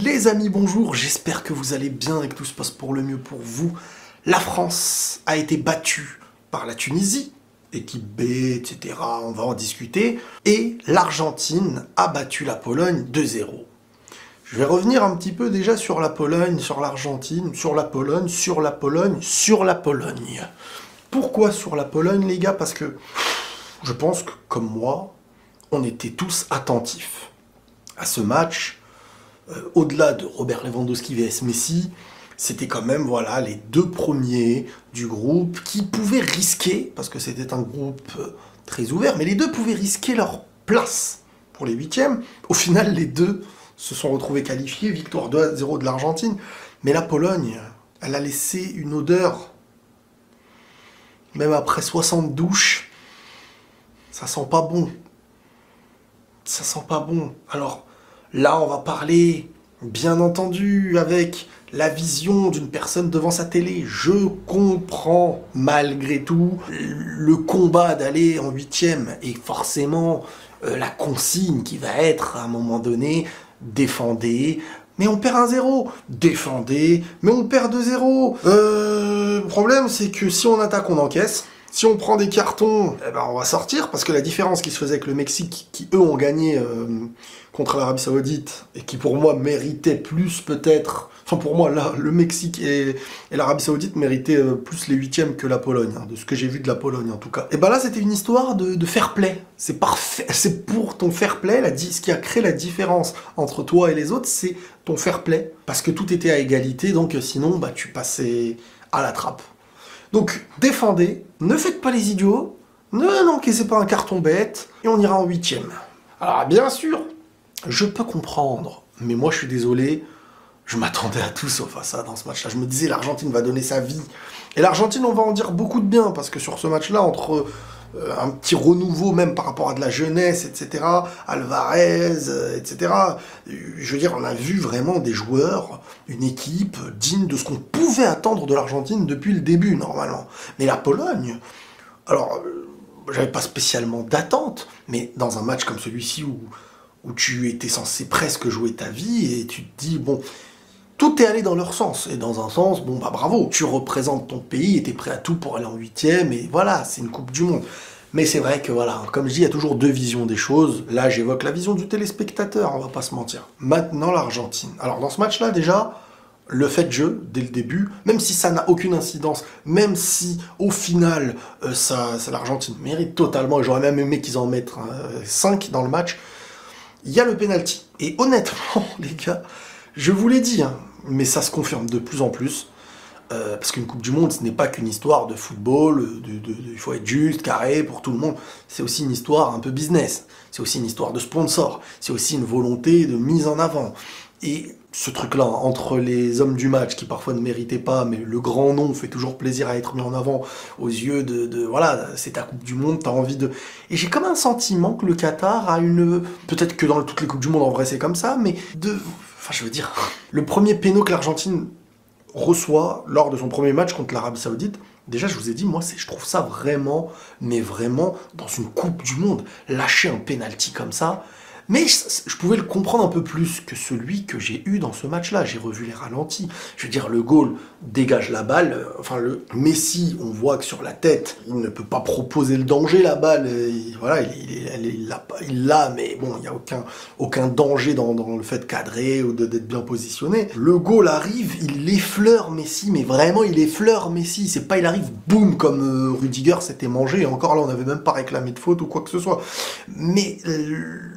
Les amis, bonjour, j'espère que vous allez bien et que tout se passe pour le mieux pour vous. La France a été battue par la Tunisie, équipe B, etc., on va en discuter. Et l'Argentine a battu la Pologne 2-0. Je vais revenir un petit peu déjà sur la Pologne, sur l'Argentine, sur la Pologne, sur la Pologne, sur la Pologne. Pourquoi sur la Pologne, les gars? Parce que je pense que, comme moi, on était tous attentifs à ce match. Au-delà de Robert Lewandowski vs Messi, c'était quand même voilà, les deux premiers du groupe qui pouvaient risquer, parce que c'était un groupe très ouvert, mais les deux pouvaient risquer leur place pour les huitièmes. Au final, les deux se sont retrouvés qualifiés, victoire 2-0 de l'Argentine. Mais la Pologne, elle a laissé une odeur, même après 60 douches, ça sent pas bon. Ça sent pas bon. Alors, là, on va parler, bien entendu, avec la vision d'une personne devant sa télé. Je comprends, malgré tout, le combat d'aller en huitième et forcément la consigne qui va être, à un moment donné, défendez, mais on perd 1-0. Défendez, mais on perd 2-0. Le problème, c'est que si on attaque, on encaisse. Si on prend des cartons, eh ben on va sortir, parce que la différence qui se faisait avec le Mexique, qui eux ont gagné contre l'Arabie Saoudite, et qui pour moi méritait plus peut-être, enfin pour moi là, le Mexique et l'Arabie Saoudite méritaient plus les huitièmes que la Pologne, hein, de ce que j'ai vu de la Pologne en tout cas. Et ben là c'était une histoire de fair play, c'est parfait, c'est pour ton fair play, ce qui a créé la différence entre toi et les autres, c'est ton fair play, parce que tout était à égalité, donc sinon bah, tu passais à la trappe. Donc, défendez, ne faites pas les idiots, n'encaissez pas un carton bête, et on ira en huitième. Alors, bien sûr, je peux comprendre, mais moi je suis désolé, je m'attendais à tout sauf à ça dans ce match-là. Je me disais, l'Argentine va donner sa vie. Et l'Argentine, on va en dire beaucoup de bien, parce que sur ce match-là, entre un petit renouveau même par rapport à de la jeunesse, etc., Alvarez, etc., je veux dire, on a vu vraiment des joueurs, une équipe digne de ce qu'on pouvait attendre de l'Argentine depuis le début, normalement. Mais la Pologne, alors, j'avais pas spécialement d'attente, mais dans un match comme celui-ci où tu étais censé presque jouer ta vie, et tu te dis, bon, tout est allé dans leur sens, et dans un sens, bon bah bravo, tu représentes ton pays, et t'es prêt à tout pour aller en huitième, et voilà, c'est une Coupe du Monde. Mais c'est vrai que voilà, comme je dis, il y a toujours deux visions des choses. Là, j'évoque la vision du téléspectateur, on va pas se mentir. Maintenant, l'Argentine. Alors dans ce match-là, déjà, le fait de jeu, dès le début, même si ça n'a aucune incidence, même si au final, l'Argentine mérite totalement, et j'aurais même aimé qu'ils en mettent 5 dans le match, il y a le penalty. Et honnêtement, les gars, je vous l'ai dit, hein, mais ça se confirme de plus en plus, parce qu'une Coupe du Monde, ce n'est pas qu'une histoire de football, il faut être juste, carré pour tout le monde, c'est aussi une histoire un peu business, c'est aussi une histoire de sponsor, c'est aussi une volonté de mise en avant. Et ce truc-là, entre les hommes du match, qui parfois ne méritaient pas, mais le grand nom fait toujours plaisir à être mis en avant aux yeux voilà, c'est ta Coupe du Monde, t'as envie de... Et j'ai comme un sentiment que le Qatar a une... Peut-être que dans toutes les Coupes du Monde, en vrai, c'est comme ça, mais Enfin, je veux dire, le premier péno que l'Argentine reçoit lors de son premier match contre l'Arabie Saoudite, déjà, je vous ai dit, moi, je trouve ça vraiment, mais vraiment, dans une Coupe du Monde, lâcher un penalty comme ça. Mais je pouvais le comprendre un peu plus que celui que j'ai eu dans ce match-là. J'ai revu les ralentis. Je veux dire, le goal dégage la balle. Enfin, le Messi, on voit que sur la tête, il ne peut pas proposer le danger, la balle. Voilà, il l'a, mais bon, il n'y a aucun danger dans le fait de cadrer ou d'être bien positionné. Le goal arrive, il effleure Messi, mais vraiment, il effleure Messi. C'est pas, il arrive, boum, comme Rudiger s'était mangé. Et encore là, on n'avait même pas réclamé de faute ou quoi que ce soit. Mais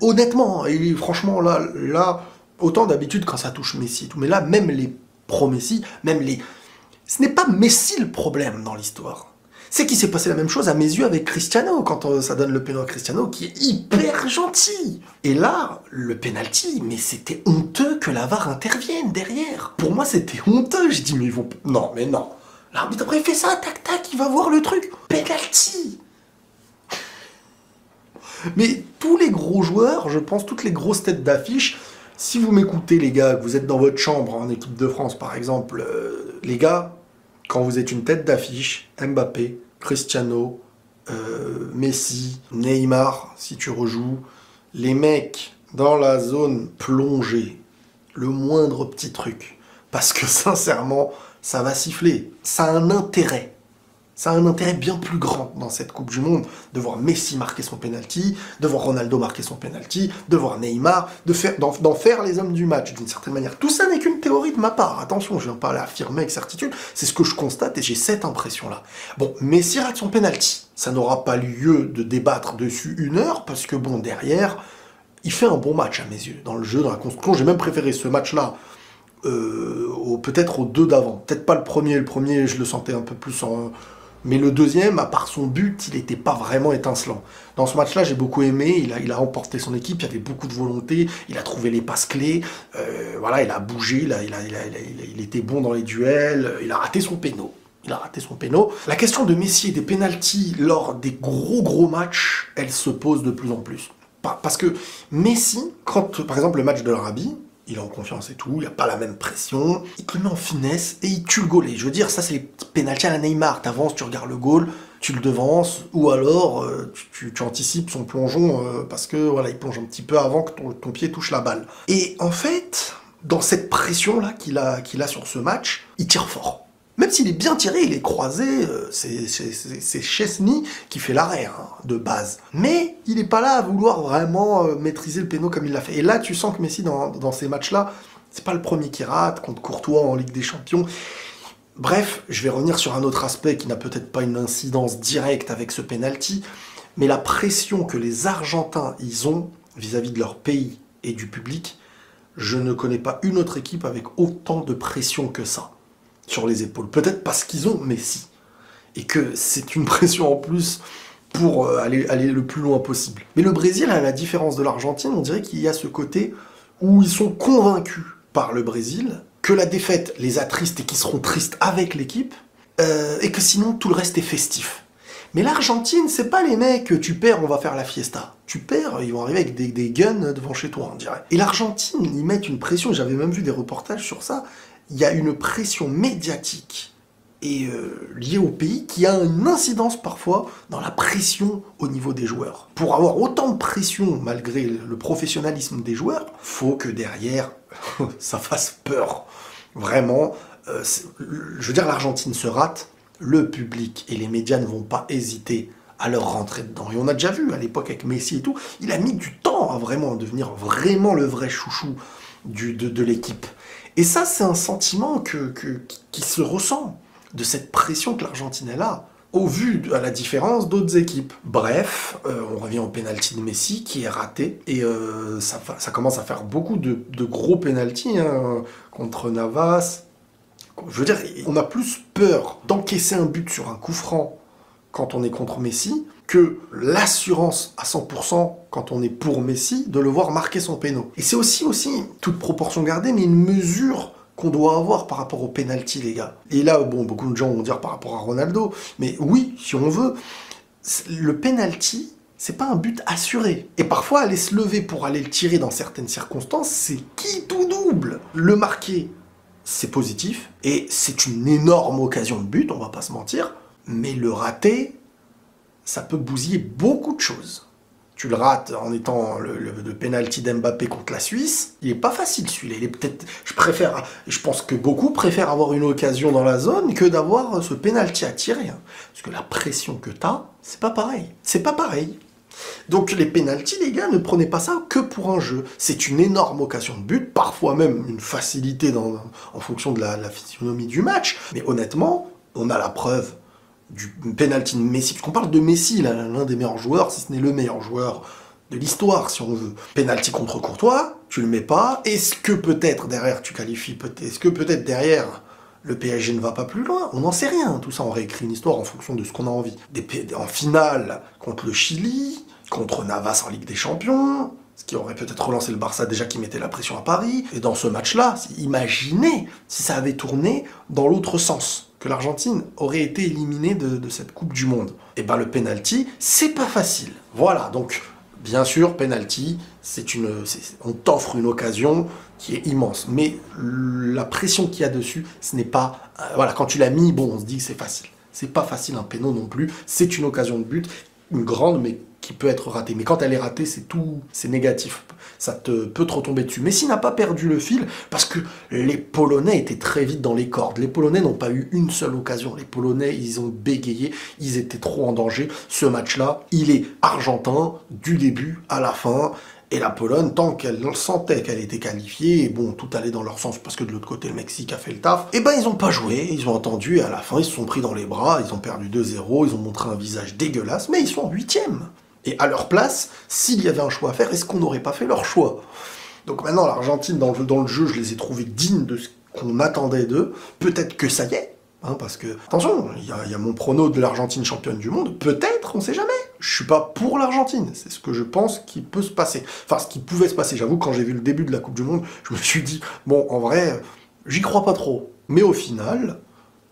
honnêtement, et franchement, là, autant d'habitude quand ça touche Messi et tout, mais là, même les pro-Messi, ce n'est pas Messi le problème dans l'histoire. C'est qu'il s'est passé la même chose à mes yeux avec Cristiano, quand ça donne le pénalty à Cristiano, qui est hyper gentil. Et là, le penalty, mais c'était honteux que la VAR intervienne derrière. Pour moi, c'était honteux. Je dis, mais ils vont... Non, mais non. L'arbitre après, il fait ça, tac, tac, il va voir le truc. Penalty. Mais tous les gros joueurs, je pense, toutes les grosses têtes d'affiche, si vous m'écoutez les gars, que vous êtes dans votre chambre en équipe de France par exemple, les gars, quand vous êtes une tête d'affiche, Mbappé, Cristiano, Messi, Neymar, si tu rejoues, les mecs dans la zone plongée, le moindre petit truc. Parce que sincèrement, ça va siffler. Ça a un intérêt. Ça a un intérêt bien plus grand dans cette Coupe du Monde, de voir Messi marquer son penalty, de voir Ronaldo marquer son penalty, de voir Neymar, d'en faire les hommes du match d'une certaine manière. Tout ça n'est qu'une théorie de ma part, attention, je ne viens pas l'affirmer avec certitude, c'est ce que je constate et j'ai cette impression-là. Bon, Messi rate son penalty, ça n'aura pas lieu de débattre dessus 1 heure, parce que bon, derrière, il fait un bon match à mes yeux, dans le jeu, dans la construction. J'ai même préféré ce match-là peut-être aux 2 d'avant. Peut-être pas le premier je le sentais un peu plus en... Mais le deuxième, à part son but, il n'était pas vraiment étincelant. Dans ce match-là, j'ai beaucoup aimé, il a emporté son équipe, il y avait beaucoup de volonté, il a trouvé les passes clés, voilà, il a bougé, il était bon dans les duels, il a raté son péno. La question de Messi et des pénaltys lors des gros matchs, elle se pose de plus en plus. Parce que Messi, quand, par exemple, le match de l'Arabie, il est en confiance et tout, il n'y a pas la même pression, il te le met en finesse et il tue le goal. Et je veux dire, ça c'est les petits pénaltys à la Neymar, t'avances, tu regardes le goal, tu le devances, ou alors tu anticipes son plongeon parce que voilà, il plonge un petit peu avant que ton pied touche la balle. Et en fait, dans cette pression-là qu'il a sur ce match, il tire fort. Même s'il est bien tiré, il est croisé, c'est Chesney qui fait l'arrêt, hein, de base. Mais il n'est pas là à vouloir vraiment maîtriser le péno comme il l'a fait. Et là, tu sens que Messi, dans ces matchs-là, c'est pas le premier qui rate, contre Courtois en Ligue des Champions. Bref, je vais revenir sur un autre aspect qui n'a peut-être pas une incidence directe avec ce penalty, mais la pression que les Argentins, ils ont vis-à-vis de leur pays et du public, je ne connais pas une autre équipe avec autant de pression que ça sur les épaules. Peut-être parce qu'ils ont Messi. Et que c'est une pression en plus pour aller le plus loin possible. Mais le Brésil, à la différence de l'Argentine, on dirait qu'il y a ce côté où ils sont convaincus par le Brésil que la défaite les attriste et qu'ils seront tristes avec l'équipe, et que sinon tout le reste est festif. Mais l'Argentine, c'est pas les mecs, tu perds, on va faire la fiesta. Tu perds, ils vont arriver avec des guns devant chez toi, on dirait. Et l'Argentine, ils mettent une pression, j'avais même vu des reportages sur ça, il y a une pression médiatique et liée au pays qui a une incidence parfois dans la pression au niveau des joueurs. Pour avoir autant de pression malgré le professionnalisme des joueurs, faut que derrière ça fasse peur. Vraiment, je veux dire, l'Argentine se rate, le public et les médias ne vont pas hésiter à leur rentrer dedans. Et on a déjà vu à l'époque avec Messi et tout, il a mis du temps à vraiment devenir vraiment le vrai chouchou de l'équipe. Et ça, c'est un sentiment qui se ressent de cette pression que l'Argentine a, au vu à la différence d'autres équipes. Bref, on revient au penalty de Messi qui est raté, et ça commence à faire beaucoup de gros penaltys hein, contre Navas. Je veux dire, on a plus peur d'encaisser un but sur un coup franc quand on est contre Messi, que l'assurance à 100% quand on est pour Messi de le voir marquer son péno. Et c'est aussi, toute proportion gardée, mais une mesure qu'on doit avoir par rapport au penalty, les gars. Et là, bon, beaucoup de gens vont dire par rapport à Ronaldo, mais oui, si on veut, le penalty, c'est pas un but assuré. Et parfois, aller se lever pour aller le tirer dans certaines circonstances, c'est qui tout double. Le marquer, c'est positif, et c'est une énorme occasion de but, on va pas se mentir, mais le rater, ça peut bousiller beaucoup de choses. Tu le rates en étant le penalty d'Mbappé contre la Suisse, il est pas facile celui-là. Il est peut-être, je pense que beaucoup préfèrent avoir une occasion dans la zone que d'avoir ce penalty à tirer. Hein. Parce que la pression que t'as, c'est pas pareil. C'est pas pareil. Donc les penaltys, les gars, ne prenez pas ça que pour un jeu. C'est une énorme occasion de but, parfois même une facilité en fonction de la physionomie du match. Mais honnêtement, on a la preuve du penalty de Messi, puisqu'on parle de Messi, l'un des meilleurs joueurs, si ce n'est le meilleur joueur de l'histoire, si on veut. Penalty contre Courtois, tu le mets pas, est-ce que peut-être derrière tu qualifies, est-ce que peut-être derrière le PSG ne va pas plus loin? On n'en sait rien, tout ça, on réécrit une histoire en fonction de ce qu'on a envie. En finale, contre le Chili, contre Navas en Ligue des Champions, ce qui aurait peut-être relancé le Barça déjà qui mettait la pression à Paris, et dans ce match-là, imaginez si ça avait tourné dans l'autre sens, que l'Argentine aurait été éliminée de cette Coupe du Monde. Et ben le penalty, c'est pas facile. Voilà, donc bien sûr, penalty, on t'offre une occasion qui est immense. Mais la pression qu'il y a dessus, ce n'est pas... voilà, quand tu l'as mis, bon, on se dit que c'est facile. C'est pas facile un péno non plus. C'est une occasion de but, une grande, mais qui peut être ratée. Mais quand elle est ratée, c'est négatif. Ça peut te retomber dessus. Messi n'a pas perdu le fil parce que les Polonais étaient très vite dans les cordes. Les Polonais n'ont pas eu une seule occasion. Les Polonais, ils ont bégayé, ils étaient trop en danger. Ce match-là, il est argentin du début à la fin. Et la Pologne, tant qu'elle sentait qu'elle était qualifiée, et bon, tout allait dans leur sens parce que de l'autre côté, le Mexique a fait le taf, et ben ils ont pas joué, ils ont entendu, et à la fin, ils se sont pris dans les bras, ils ont perdu 2-0, ils ont montré un visage dégueulasse, mais ils sont en 8e. Et à leur place, s'il y avait un choix à faire, est-ce qu'on n'aurait pas fait leur choix? Donc maintenant, l'Argentine, dans le jeu, je les ai trouvés dignes de ce qu'on attendait d'eux. Peut-être que ça y est, hein, parce que, attention, il y a mon prono de l'Argentine championne du monde, peut-être, on sait jamais. Je suis pas pour l'Argentine, c'est ce que je pense qui peut se passer. Enfin, ce qui pouvait se passer. J'avoue, quand j'ai vu le début de la Coupe du Monde, je me suis dit, bon, en vrai, j'y crois pas trop. Mais au final,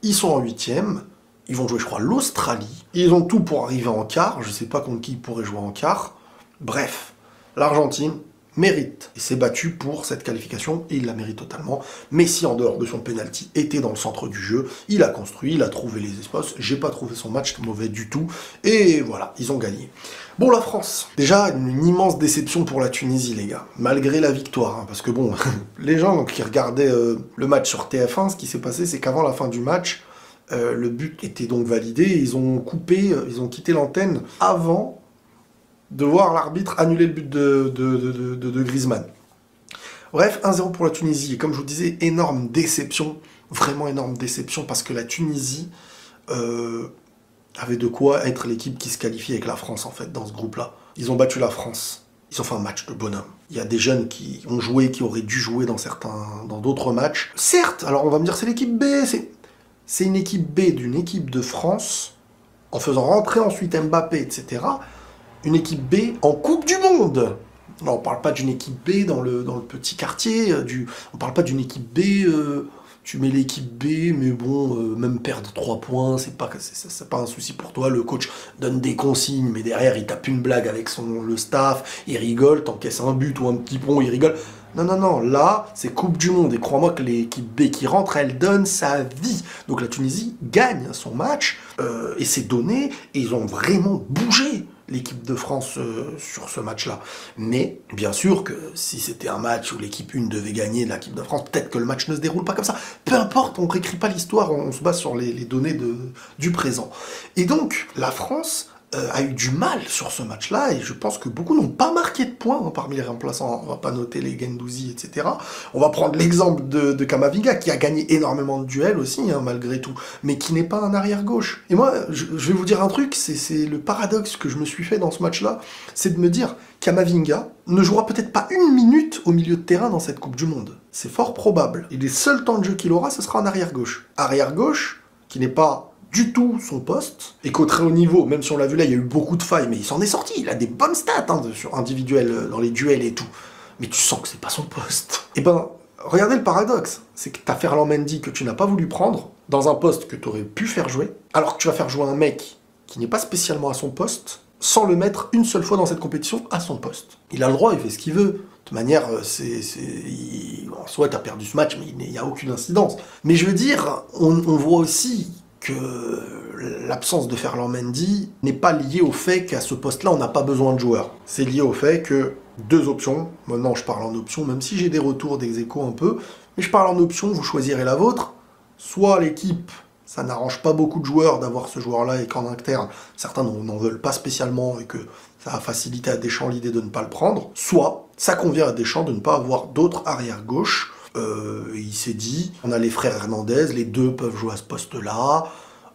ils sont en 8e, ils vont jouer, je crois, l'Australie. Ils ont tout pour arriver en quart, je sais pas contre qui ils pourraient jouer en quart. Bref, l'Argentine mérite et s'est battu pour cette qualification, et il la mérite totalement. Messi, en dehors de son penalty, était dans le centre du jeu, il a construit, il a trouvé les espaces, j'ai pas trouvé son match mauvais du tout, et voilà, ils ont gagné. Bon, la France, déjà une immense déception pour la Tunisie, les gars, malgré la victoire, hein, parce que bon, les gens qui regardaient le match sur TF1, ce qui s'est passé, c'est qu'avant la fin du match, le but était donc validé, et ils ont quitté l'antenne avant de voir l'arbitre annuler le but de Griezmann. Bref, 1-0 pour la Tunisie. Et comme je vous disais, énorme déception, vraiment énorme déception, parce que la Tunisie avait de quoi être l'équipe qui se qualifie avec la France, en fait, dans ce groupe-là. Ils ont battu la France. Ils ont fait un match de bonhomme. Il y a des jeunes qui ont joué, qui auraient dû jouer dans d'autres matchs. Certes, alors on va me dire c'est l'équipe B, c'est une équipe B d'une équipe de France, en faisant rentrer ensuite Mbappé, etc., une équipe B en Coupe du Monde. Non, on parle pas d'une équipe B dans le petit quartier, on parle pas d'une équipe B, tu mets l'équipe B, mais bon, même perdre 3 points, c'est pas un souci pour toi, le coach donne des consignes, mais derrière il tape une blague avec le staff, il rigole, t'encaisses un but ou un petit pont, il rigole. Non, là, c'est Coupe du Monde, et crois-moi que l'équipe B qui rentre, elle donne sa vie. Donc la Tunisie gagne son match, et c'est donné, et ils ont vraiment bougé, l'équipe de France sur ce match-là. Mais, bien sûr que si c'était un match où l'équipe 1 devait gagner de l'équipe de France, peut-être que le match ne se déroule pas comme ça. Peu importe, on ne réécrit pas l'histoire, on se base sur les données du présent. Et donc, la France a eu du mal sur ce match-là, et je pense que beaucoup n'ont pas marqué de points parmi les remplaçants. On va pas noter les Guendouzi, etc. On va prendre l'exemple de Camavinga, qui a gagné énormément de duels aussi, hein, malgré tout, mais qui n'est pas un arrière-gauche. Et moi, je vais vous dire un truc, c'est le paradoxe que je me suis fait dans ce match-là, c'est de me dire, Camavinga ne jouera peut-être pas 1 minute au milieu de terrain dans cette Coupe du Monde. C'est fort probable. Et les seuls temps de jeu qu'il aura, ce sera en arrière-gauche. Arrière-gauche, qui n'est pas du tout son poste, et qu'au très haut niveau, même si on l'a vu là, il y a eu beaucoup de failles, mais il s'en est sorti, il a des bonnes stats sur individuelles, dans les duels et tout. Mais tu sens que c'est pas son poste. Et ben, regardez le paradoxe, c'est que t'as Ferland Mendy que tu n'as pas voulu prendre, dans un poste que tu aurais pu faire jouer, alors que tu vas faire jouer un mec qui n'est pas spécialement à son poste, sans le mettre une seule fois dans cette compétition à son poste. Il a le droit, il fait ce qu'il veut. De toute manière, en soi, t'as perdu ce match, mais il n'y a aucune incidence. Mais je veux dire, on voit aussi que l'absence de Ferland Mendy n'est pas liée au fait qu'à ce poste-là, on n'a pas besoin de joueurs. C'est lié au fait que 2 options, maintenant je parle en option, même si j'ai des retours d'ex-aequo un peu, mais je parle en option, vous choisirez la vôtre. Soit l'équipe, ça n'arrange pas beaucoup de joueurs d'avoir ce joueur-là, et qu'en interne, certains n'en veulent pas spécialement, et que ça a facilité à Deschamps l'idée de ne pas le prendre. Soit, ça convient à Deschamps de ne pas avoir d'autres arrière-gauche. Il s'est dit, on a les frères Hernandez, les deux peuvent jouer à ce poste-là.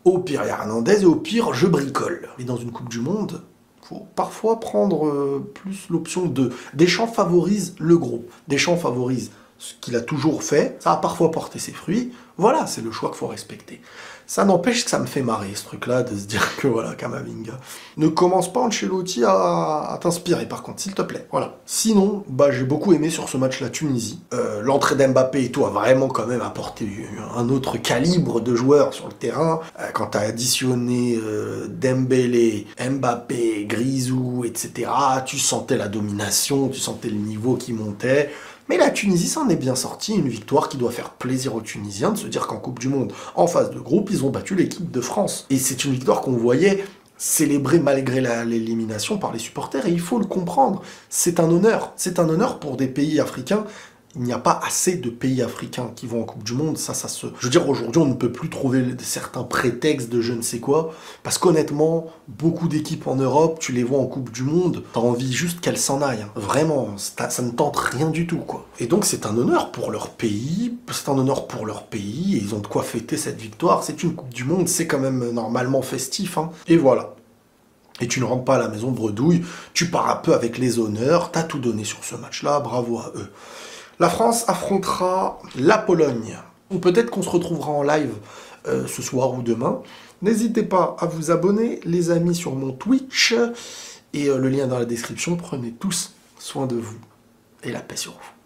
Au pire, il y a Hernandez, et au pire, je bricole. Mais dans une Coupe du Monde, faut parfois prendre plus l'option de... Deschamps favorise le groupe. Deschamps favorise ce qu'il a toujours fait. Ça a parfois porté ses fruits. Voilà, c'est le choix qu'il faut respecter. Ça n'empêche que ça me fait marrer, ce truc-là, de se dire que, voilà, Camavinga. Ne commence pas, Ancelotti, à t'inspirer, par contre, s'il te plaît. Voilà. Sinon, j'ai beaucoup aimé sur ce match la Tunisie. L'entrée d'Mbappé et tout a vraiment quand même apporté un autre calibre de joueurs sur le terrain. Quand t'as additionné Dembélé, Mbappé, Grisou, etc., tu sentais la domination, tu sentais le niveau qui montait. Mais la Tunisie s'en est bien sortie, une victoire qui doit faire plaisir aux Tunisiens de se dire qu'en Coupe du Monde, en phase de groupe, ils ont battu l'équipe de France. Et c'est une victoire qu'on voyait célébré malgré l'élimination par les supporters, et il faut le comprendre. C'est un honneur. C'est un honneur pour des pays africains. Il n'y a pas assez de pays africains qui vont en Coupe du Monde, ça se... Je veux dire, aujourd'hui, on ne peut plus trouver certains prétextes de je ne sais quoi, parce qu'honnêtement, beaucoup d'équipes en Europe, tu les vois en Coupe du Monde, t'as envie juste qu'elles s'en aillent. Hein. Vraiment, ça ne tente rien du tout, quoi. Et donc, c'est un honneur pour leur pays, et ils ont de quoi fêter cette victoire. C'est une Coupe du Monde, c'est quand même normalement festif, hein. Et voilà. Et tu ne rentres pas à la maison bredouille, tu pars un peu avec les honneurs, t'as tout donné sur ce match-là, bravo à eux. La France affrontera la Pologne. Ou peut-être qu'on se retrouvera en live ce soir ou demain. N'hésitez pas à vous abonner, les amis, sur mon Twitch. Et le lien dans la description. Prenez tous soin de vous. Et la paix sur vous.